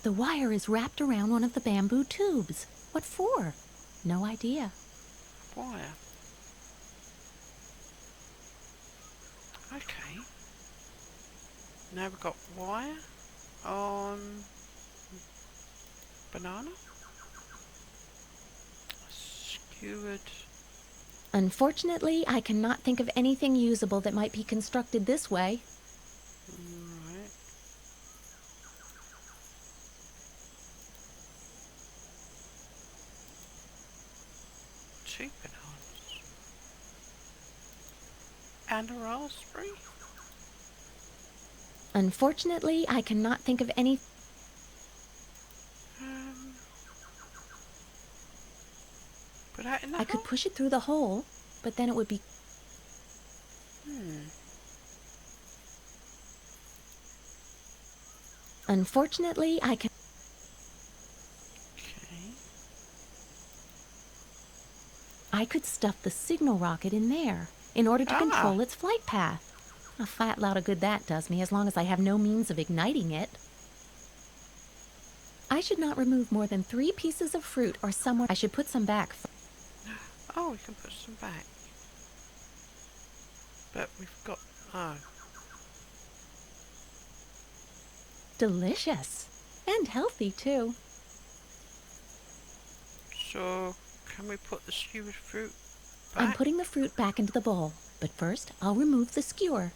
The wire is wrapped around one of the bamboo tubes. What for? No idea. Wire. Okay. Now we've got wire on banana. Skewered. Unfortunately, I cannot think of anything usable that might be constructed this way. Right. Two bananas. And a raspberry. Unfortunately, I cannot think of any... Put that in the I could hole? push it through the hole, but then it would be... Unfortunately, I can... Okay. I could stuff the signal rocket in there in order to control its flight path. A fat lot of good that does me, as long as I have no means of igniting it. I should not remove more than 3 pieces of fruit or somewhere. I should put some back. Oh, we can put some back. But we've got... Oh. Delicious. And healthy, too. So, can we put the skewered fruit back? I'm putting the fruit back into the bowl, but first I'll remove the skewer.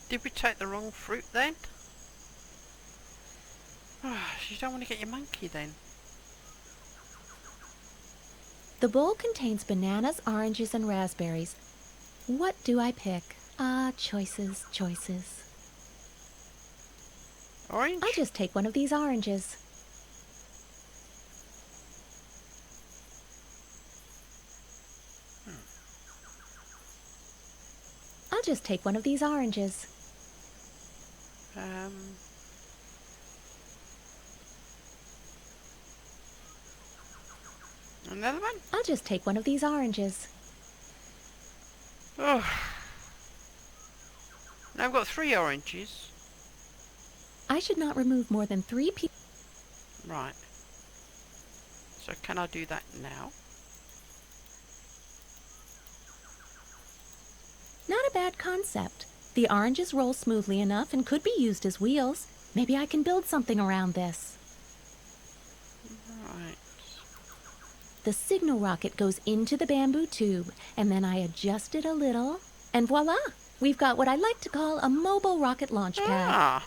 Did we take the wrong fruit then? You don't want to get your monkey then. The bowl contains bananas, oranges, and raspberries. What do I pick? Choices, choices. Orange? I'll just take one of these oranges. I'll just take one of these oranges. Another one? I'll just take one of these oranges. Oh. Now I've got 3 oranges. I should not remove more than 3 pieces. Right. So can I do that now? Not a bad concept. The oranges roll smoothly enough and could be used as wheels. Maybe I can build something around this. Right. The signal rocket goes into the bamboo tube, and then I adjust it a little, and voila! We've got what I like to call a mobile rocket launch pad.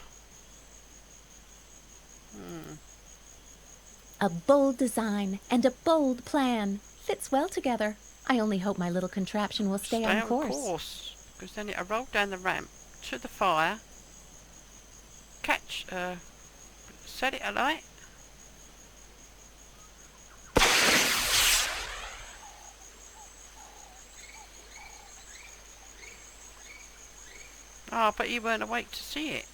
A bold design and a bold plan. Fits well together. I only hope my little contraption will stay on course. Because then it'll roll down the ramp to the fire, set it alight. Oh, but you weren't awake to see it.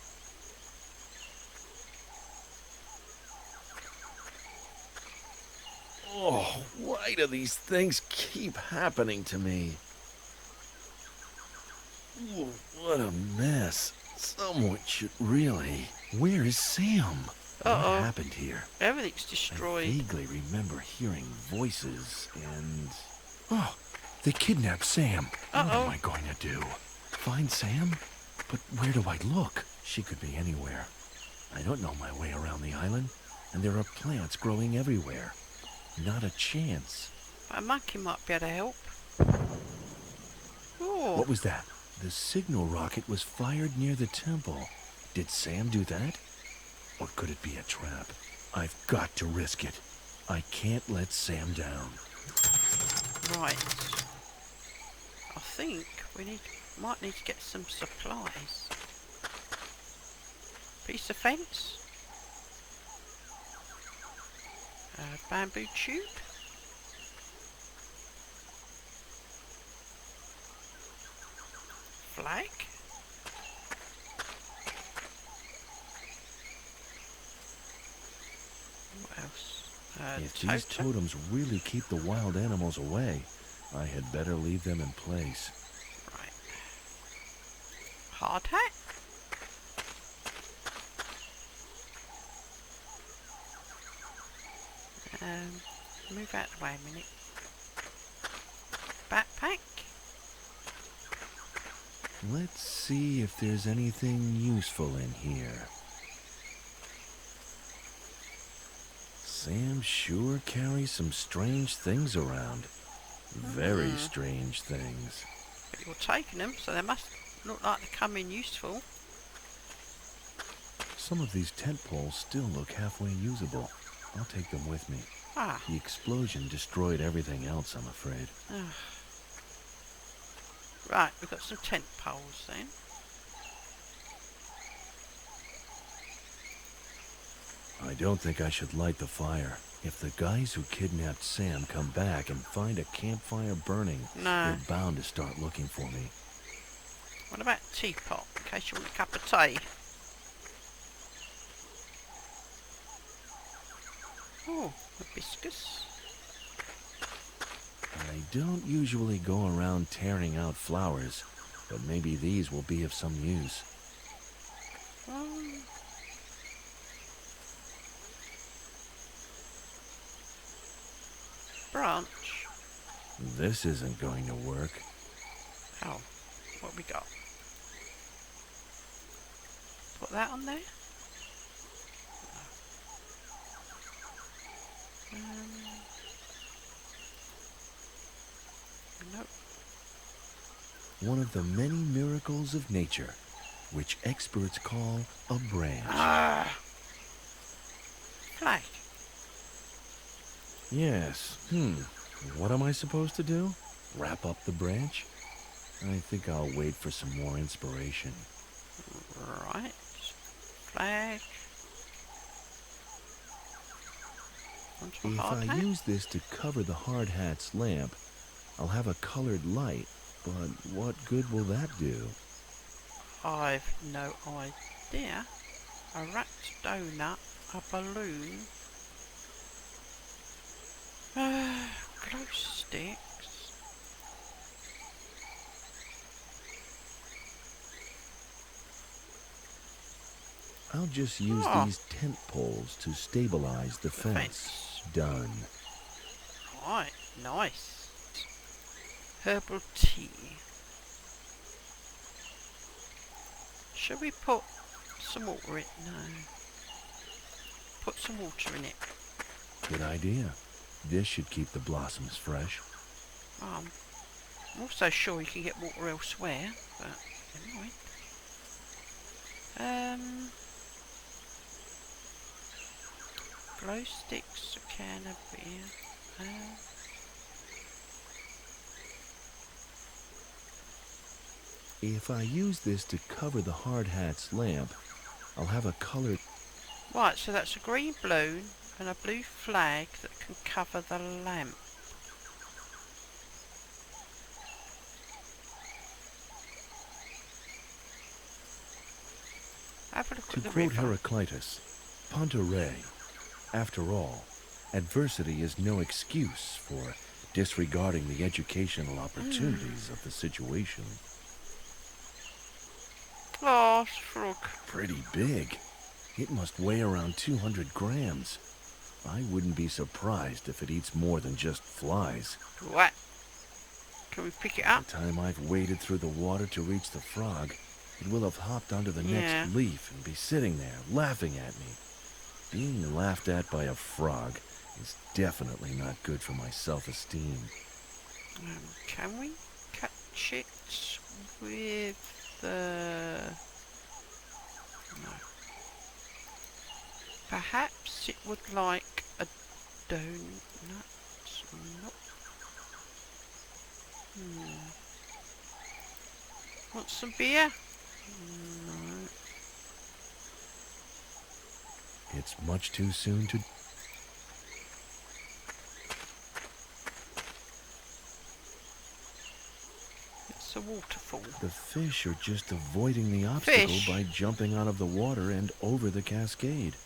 Oh, why do these things keep happening to me? Ooh, what a mess. Someone should really... Where is Sam? What happened here? Everything's destroyed. I vaguely remember hearing voices and... Oh, they kidnapped Sam. What am I going to do? Find Sam? But where do I look? She could be anywhere. I don't know my way around the island, and there are plants growing everywhere. Not a chance. A monkey might be able to help. Oh. What was that? The signal rocket was fired near the temple. Did Sam do that? Or could it be a trap? I've got to risk it. I can't let Sam down. Right. I think we might need to get some supplies. Piece of fence. Bamboo tube. Flag. What else? If these totems really keep the wild animals away, I had better leave them in place. Right. Hard hat. Move out of the way a minute. Backpack? Let's see if there's anything useful in here. Sam sure carries some strange things around. Very strange things. But you're taking them, so they must look like they come in useful. Some of these tent poles still look halfway usable. I'll take them with me. Ah. The explosion destroyed everything else, I'm afraid. Right, we've got some tent poles then. I don't think I should light the fire. If the guys who kidnapped Sam come back and find a campfire burning, they're bound to start looking for me. What about a teapot, in case you want a cup of tea? Oh, hibiscus. I don't usually go around tearing out flowers, but maybe these will be of some use. Branch. This isn't going to work. Oh, what have we got? Put that on there. Nope. One of the many miracles of nature, which experts call a branch. Flag. Yes. What am I supposed to do? Wrap up the branch? I think I'll wait for some more inspiration. Right. Flag. If I use this to cover the hard hat's lamp, I'll have a colored light, but what good will that do? I've no idea. A wrapped donut, a balloon, glow sticks. I'll just use these tent poles to stabilize the fence. Done. Right, nice. Herbal tea. Should we put some water in it? No. Put some water in it. Good idea. This should keep the blossoms fresh. I'm also sure you can get water elsewhere, but anyway. Glow sticks, a can of beer. If I use this to cover the hard hat's lamp, I'll have a colored... Right, so that's a green balloon and a blue flag that can cover the lamp. Have a look To at the quote river. Heraclitus, Pontere, after all, adversity is no excuse for disregarding the educational opportunities of the situation. Oh, frog. Pretty big. It must weigh around 200 grams. I wouldn't be surprised if it eats more than just flies. What? Can we pick it up? By the time I've waded through the water to reach the frog, it will have hopped onto the next leaf and be sitting there, laughing at me. Being laughed at by a frog is definitely not good for my self-esteem. Can we catch it with the... No. Perhaps it would like a donut. Nope. Want some beer? No. It's much too soon to... It's a waterfall. The fish are just avoiding the obstacle Fish? by jumping out of the water and over the cascade.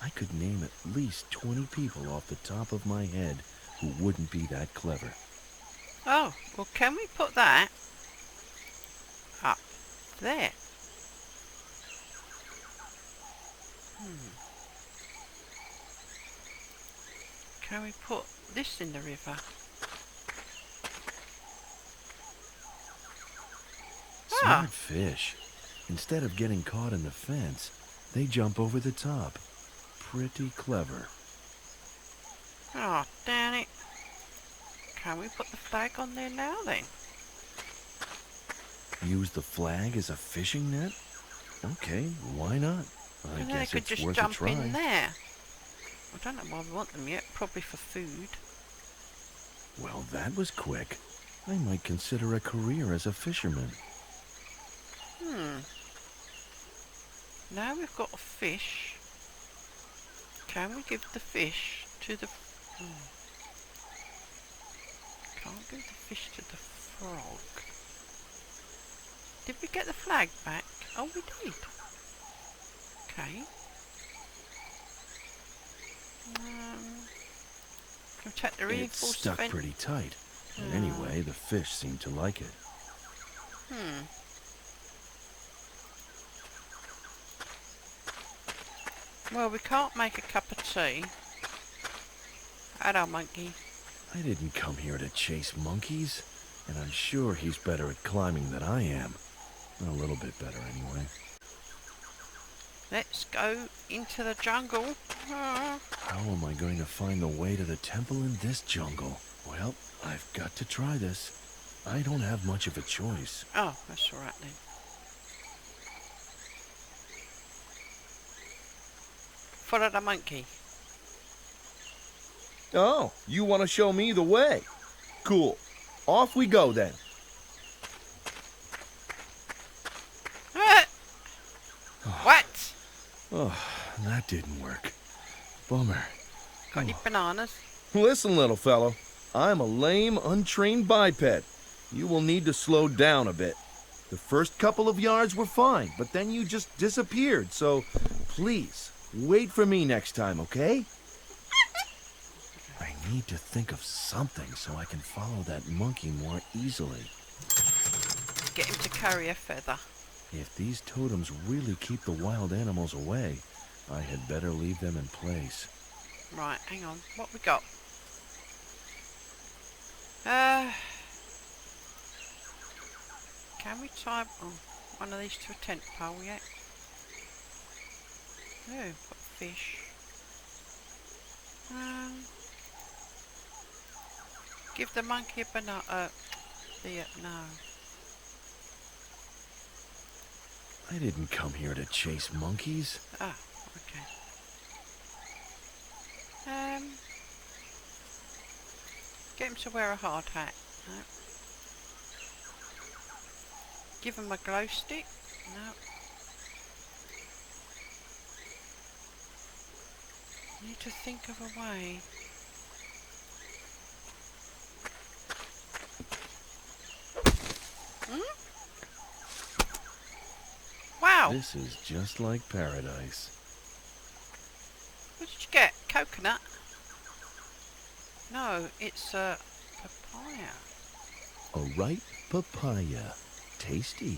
I could name at least 20 people off the top of my head who wouldn't be that clever. Oh, well, can we put that up there? Can we put this in the river? Smart fish. Instead of getting caught in the fence, they jump over the top. Pretty clever. Oh, damn it. Can we put the flag on there now then? Use the flag as a fishing net? Okay, why not? I And guess they could it's just worth a jump try. in there. I don't know why we want them yet. Probably for food. Well, that was quick. I might consider a career as a fisherman. Now we've got a fish. Can we give the fish to the... Can't give the fish to the frog. Did we get the flag back? Oh, we did. Okay. Can we check the It's reinforced stuck fence? pretty tight. But anyway, the fish seem to like it. Well, we can't make a cup of tea. Hello, monkey. I didn't come here to chase monkeys, and I'm sure he's better at climbing than I am. A little bit better, anyway. Let's go into the jungle. How am I going to find the way to the temple in this jungle? Well, I've got to try this. I don't have much of a choice. Oh, that's all right then. Follow the monkey. Oh, you want to show me the way? Cool. Off we go then. What? Oh, that didn't work. Bummer. Got any bananas? Listen, little fellow. I'm a lame, untrained biped. You will need to slow down a bit. The first couple of yards were fine, but then you just disappeared, so please, wait for me next time, okay? I need to think of something so I can follow that monkey more easily. Get him to carry a feather. If these totems really keep the wild animals away, I had better leave them in place. Right, hang on. What we got? Can we tie one of these to a tent pole yet? No, got fish. Give the monkey a banana. No. I didn't come here to chase monkeys. Ah, okay. Get him to wear a hard hat. No. Give him a glow stick. No. Need to think of a way. Wow! This is just like paradise. What did you get? Coconut? No, it's a papaya. A ripe papaya. Tasty.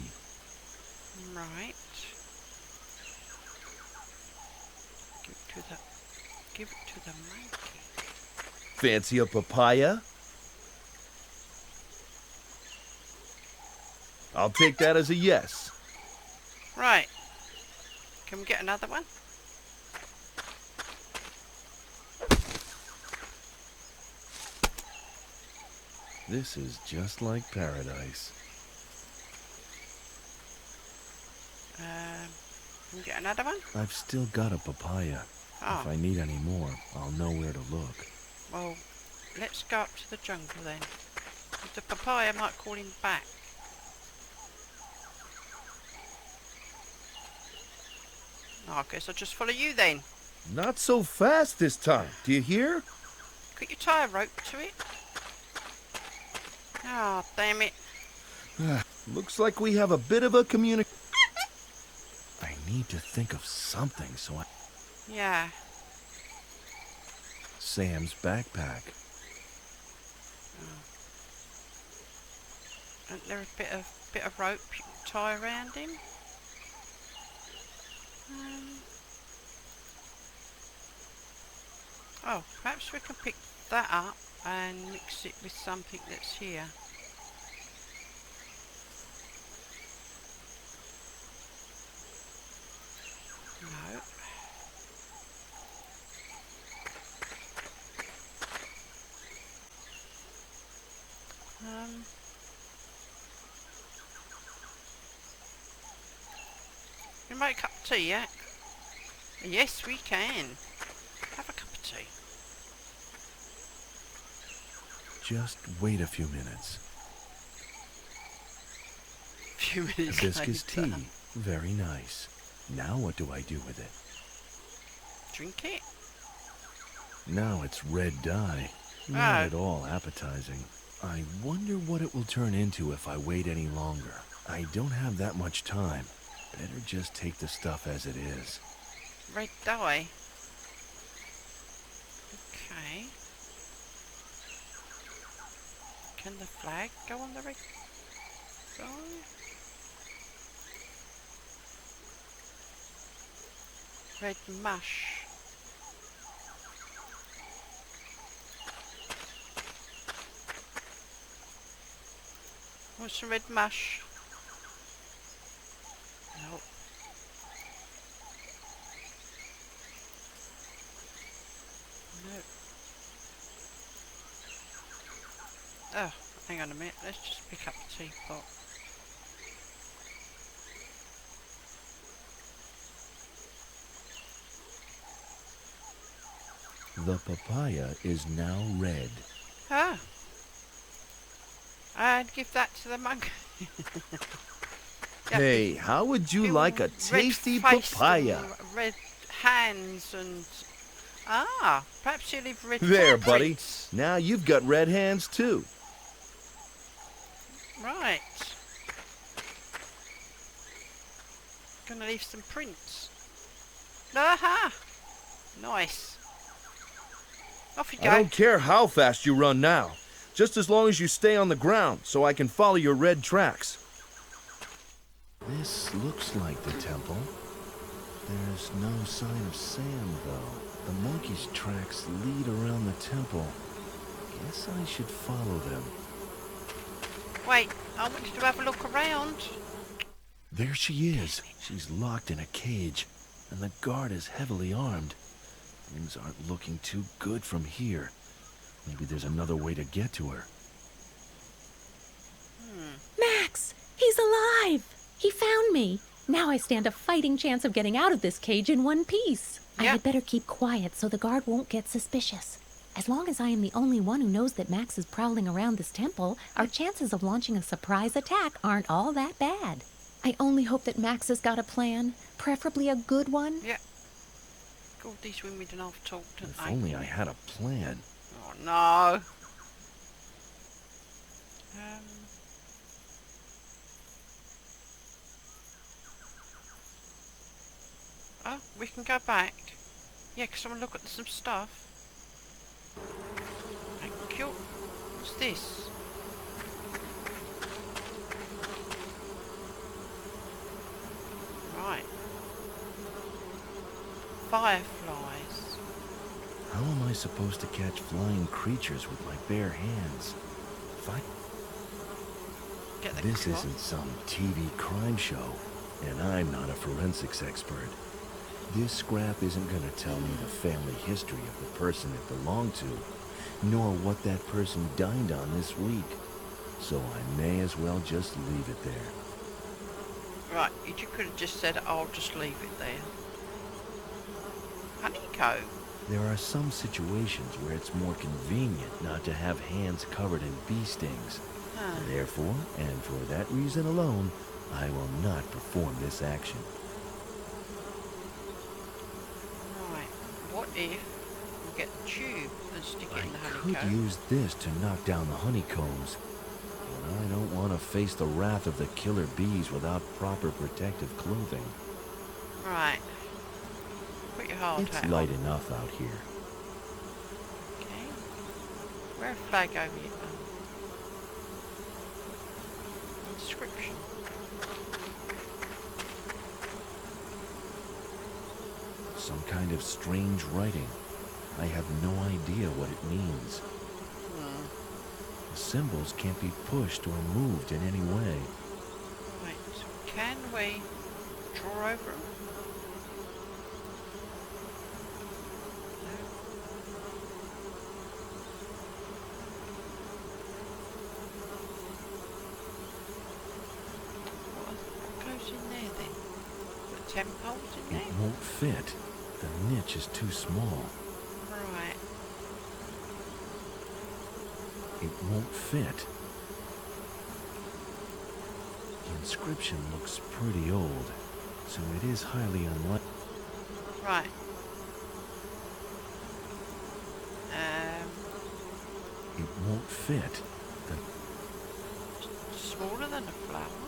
Right. Give it to the monkey. Fancy a papaya? I'll take that as a yes. Right. Can we get another one? This is just like paradise. Can we get another one? I've still got a papaya. Oh. If I need any more, I'll know where to look. Well, let's go up to the jungle then. The papaya might call him back. Oh, I guess I'll just follow you then. Not so fast this time. Do you hear? Could you tie a rope to it? Oh, damn it. Looks like we have a bit of a I need to think of something so I... Yeah. Sam's backpack. Isn't there a bit of rope you can tie around him? Oh, perhaps we can pick that up and mix it with something that's here. No. Can we make a cup of tea yet? Yes, we can. Have a cup of tea. Just wait a few minutes. A few minutes Hibiscus later. tea. Very nice. Now what do I do with it? Drink it. Now it's red dye. Not at all appetizing. I wonder what it will turn into if I wait any longer. I don't have that much time. Better just take the stuff as it is. Red dye. Okay. Can the flag go on the red dye? Red mush. Want some red mush? Nope. Nope. Oh, hang on a minute. Let's just pick up the teapot. The papaya is now red. Ah. And give that to the monkey. Yeah, Hey, how would you feel like a red tasty face papaya? and red hands and... Ah, perhaps you'll leave red There, buddy. footprints. Now you've got red hands too. Right. Gonna leave some prints. Aha! Nice. Off you go. I don't care how fast you run now, just as long as you stay on the ground so I can follow your red tracks. This looks like the temple. There's no sign of Sam, though. The monkey's tracks lead around the temple. Guess I should follow them. Wait, I wanted to have a look around. There she is. She's locked in a cage, and the guard is heavily armed. Things aren't looking too good from here. Maybe there's another way to get to her. Max! He's alive! He found me. Now I stand a fighting chance of getting out of this cage in one piece. I Yeah. had better keep quiet so the guard won't get suspicious. As long as I am the only one who knows that Max is prowling around this temple, our chances of launching a surprise attack aren't all that bad. I only hope that Max has got a plan, preferably a good one. Yeah. God, these women didn't have to talk, didn't If they? only I had a plan. Oh no. Oh, we can go back. Yeah, because I want to look at some stuff. Thank you. What's this? Right. Fireflies. How am I supposed to catch flying creatures with my bare hands? If I... Get the This cloth. isn't some TV crime show, and I'm not a forensics expert. This scrap isn't going to tell me the family history of the person it belonged to, nor what that person dined on this week. So I may as well just leave it there. Right, you could have just said, I'll just leave it there. Honeycomb. There are some situations where it's more convenient not to have hands covered in bee stings. Huh. Therefore, and for that reason alone, I will not perform this action. Right, what if we get the tube and stick it in the I could honeycomb? use this to knock down the honeycombs, but I don't want to face the wrath of the killer bees without proper protective clothing. Right. Put your hard It's hat light on. enough out here. Okay. Wear a flag over your inscription. Some kind of strange writing. I have no idea what it means. The symbols can't be pushed or moved in any way. Right, so can we draw over them? What goes in there then? The 10 poles in It there? won't fit. The niche is too small. Right. It won't fit. The inscription looks pretty old, so it is highly unlikely. Right. It won't fit. Smaller than a flower.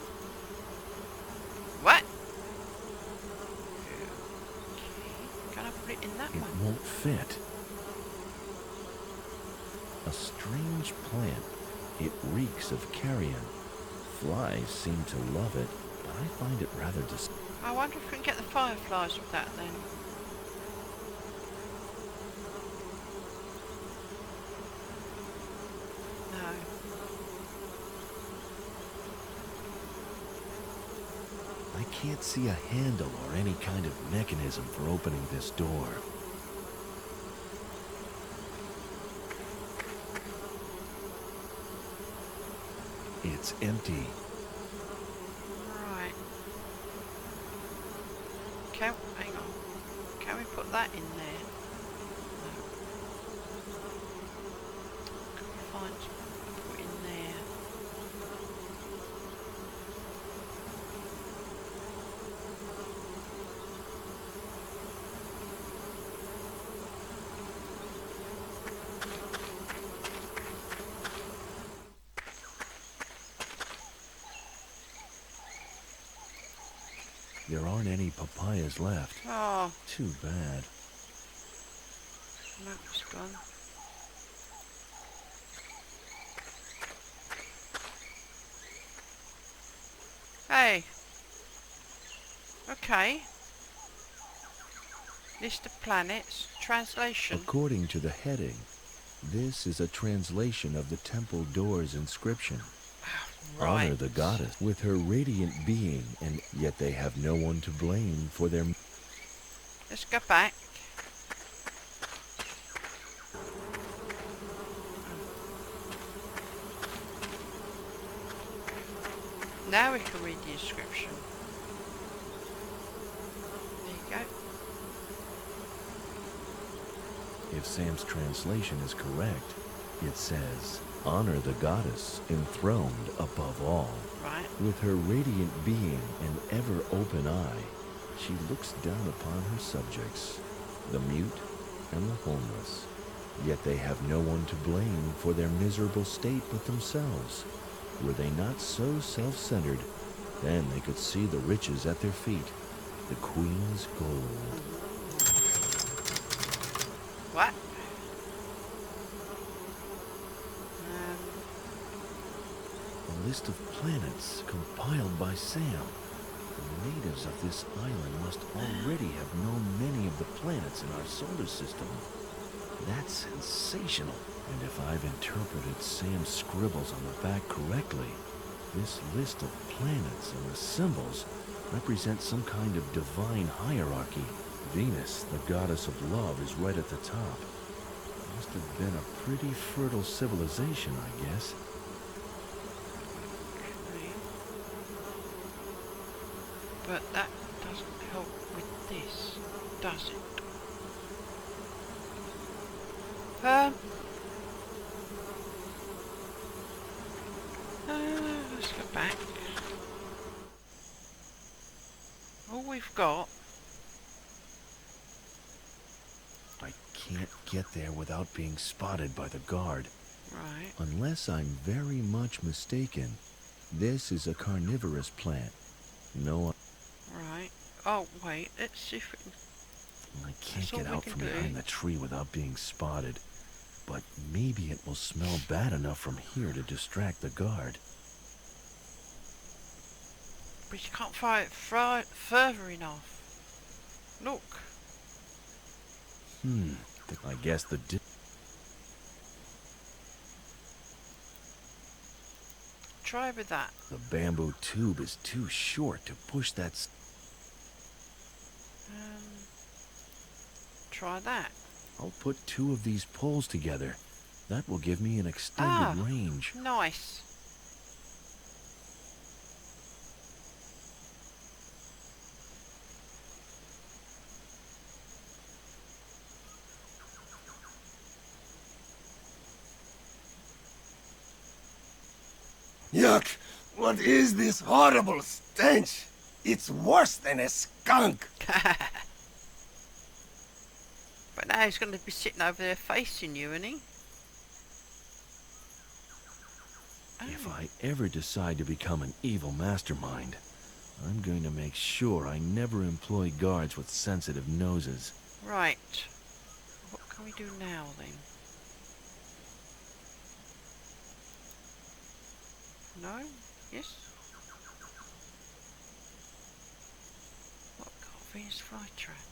What? Okay. Can I put it in that It one? won't fit. A strange plant. It reeks of carrion. Flies seem to love it, but I find it rather I wonder if we can get the fireflies with that then. No. I can't see a handle or any kind of mechanism for opening this door. It's empty. Right. Hang on. Can we put that in there? No. Can we find something to put in there? There aren't any papayas left. Oh, Too bad. no, it's gone. Hey. Okay. List of planets. Translation. According to the heading, this is a translation of the temple door's inscription. Right. Honor the goddess with her radiant being, and yet they have no one to blame for their... Let's go back. Now we can read the inscription. There you go. If Sam's translation is correct, it says, honor the goddess enthroned above all. Right. With her radiant being and ever-open eye, she looks down upon her subjects, the mute and the homeless. Yet they have no one to blame for their miserable state but themselves. Were they not so self-centered, then they could see the riches at their feet, the queen's gold. What? A list of planets compiled by Sam. The natives of this island must already have known many of the planets in our solar system. That's sensational. And if I've interpreted Sam's scribbles on the back correctly, this list of planets and the symbols represent some kind of divine hierarchy. Venus, the goddess of love, is right at the top. Must have been a pretty fertile civilization, I guess. Okay. But that doesn't help with this, does it? Let's go back. All we've got. I can't get there without being spotted by the guard. Right. Unless I'm very much mistaken, this is a carnivorous plant. No, Right. Oh, wait. Let's see if we can... I can't That's all get we out can from do. behind the tree without being spotted. But maybe it will smell bad enough from here to distract the guard. But you can't fly it further enough. Look. I guess the Try with that. the bamboo tube is too short to push that. Try that. I'll put 2 of these poles together. That will give me an extended range. Nice. Yuck! What is this horrible stench? It's worse than a skunk. But now he's going to be sitting over there facing you, isn't he? If I ever decide to become an evil mastermind, I'm going to make sure I never employ guards with sensitive noses. Right. What can we do now then? No? Yes? What have we got? Venus flytrap.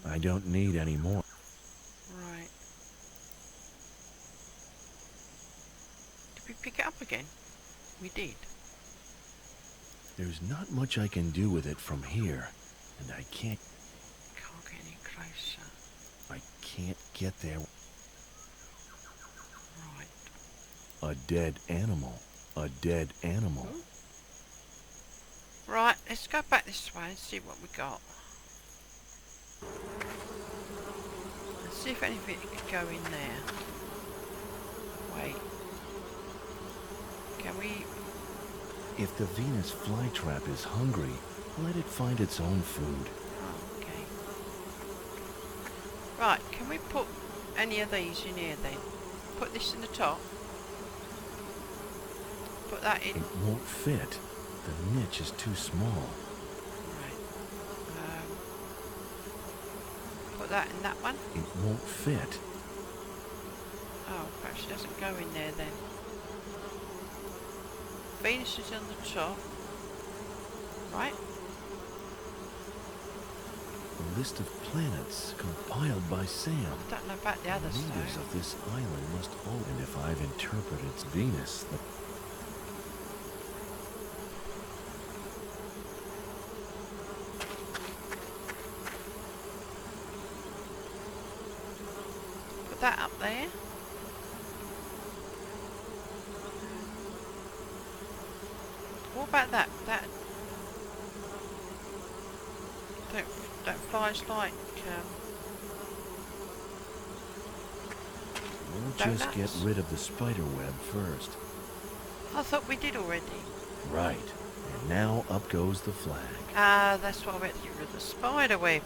I don't need any more. Right. Did we pick it up again? We did. There's not much I can do with it from here, and I can't Get any closer. get there. Right. A dead animal. A dead animal. Right, let's go back this way and see what we got. Let's see if anything could go in there. Wait. Can we... If the Venus flytrap is hungry, let it find its own food. Oh, okay. Right, can we put any of these in here then? Put this in the top. Put that in. It won't fit. The niche is too small. Right. Put that in that one. It won't fit. Oh, perhaps it doesn't go in there then. Venus is on the top. Right. A list of planets compiled by Sam. I don't know about the others Leaders though. of this island must hold. And if I've interpreted Venus, Put that up there. What about that? That flies like we'll just donuts? get rid of the spider web first. I thought we did already. Right. And now up goes the flag. Ah, that's why we had to get rid of the spider web.